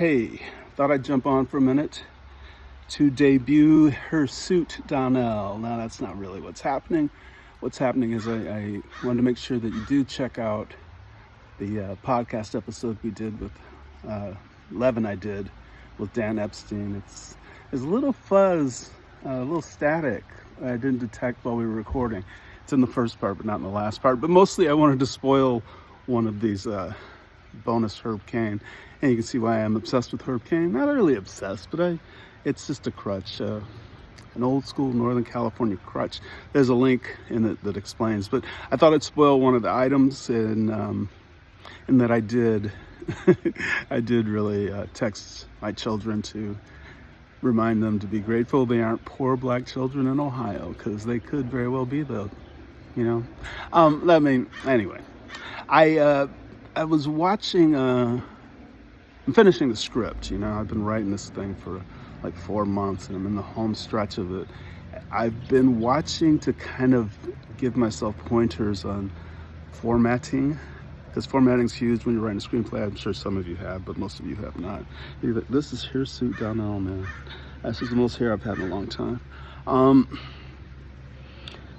Hey, thought I'd jump on for a minute to debut Hirsute Donnell. Now, that's not really what's happening. What's happening is I wanted to make sure that you do check out the podcast episode we did with Levin. I did with Dan Epstein. There's a little fuzz, a little static I didn't detect while we were recording. It's in the first part, but not in the last part. But mostly I wanted to spoil one of these bonus Herb Caen. And you can see why I'm obsessed with Herb Caen. Not really obsessed, but it's just a crutch, an old school Northern California crutch. There's a link in it that explains, but I thought I'd spoil one of the items in that I did really text my children to remind them to be grateful they aren't poor black children in Ohio, because they could very well be though, you know. Anyway, I was watching, I'm finishing the script, you know. I've been writing this thing for like 4 months and I'm in the home stretch of it. I've been watching to kind of give myself pointers on formatting, because formatting's huge when you're writing a screenplay. I'm sure some of you have, but most of you have not. This is Hirsute Donnell, man. This is the most hair I've had in a long time.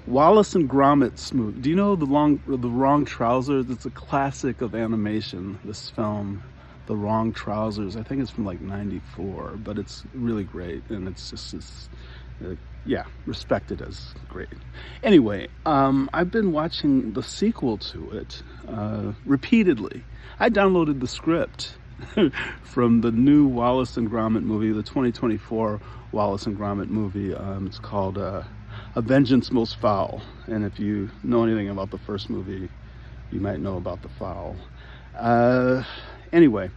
Wallace and Gromit's movie. Do you know the Wrong Trousers? It's a classic of animation, this film, The Wrong Trousers. I think it's from like '94, but it's really great, and it's just respected as great. Anyway, I've been watching the sequel to it repeatedly. I downloaded the script from the new Wallace and Gromit movie, the 2024 Wallace and Gromit movie. It's called A Vengeance Most Foul. And if you know anything about the first movie, you might know about the foul. Anyway,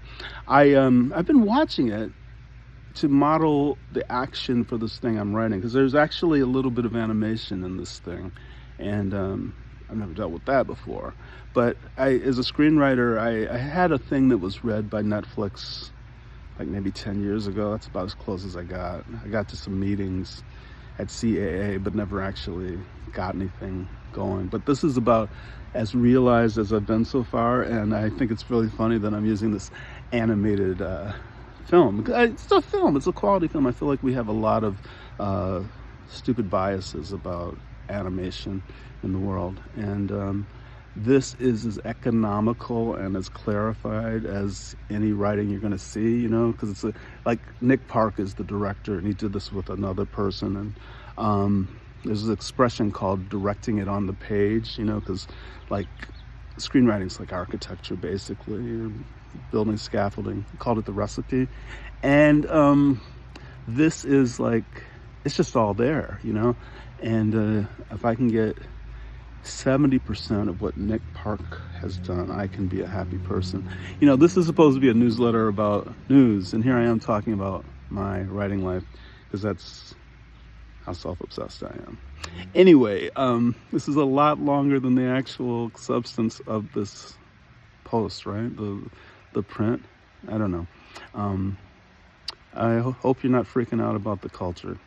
I've been watching it to model the action for this thing I'm writing, because there's actually a little bit of animation in this thing, and I've never dealt with that before. But as a screenwriter, I had a thing that was read by Netflix like maybe 10 years ago. That's about as close as I got. I got to some meetings at CAA, but never actually got anything going. But this is about as realized as I've been so far, and I think it's really funny that I'm using this animated film. It's a film, it's a quality film. I feel like we have a lot of stupid biases about animation in the world, and this is as economical and as clarified as any writing you're going to see, you know, because it's like Nick Park is the director, and he did this with another person, and there's an expression called directing it on the page, you know, because like screenwriting's like architecture basically, or building scaffolding. I called it the recipe, and this is like, it's just all there, you know. And if I can get 70% of what Nick Park has done, I can be a happy person. You know, this is supposed to be a newsletter about news, and here I am talking about my writing life, because that's how self-obsessed I am. Anyway, this is a lot longer than the actual substance of this post, right? The print. I don't know. I hope you're not freaking out about the culture.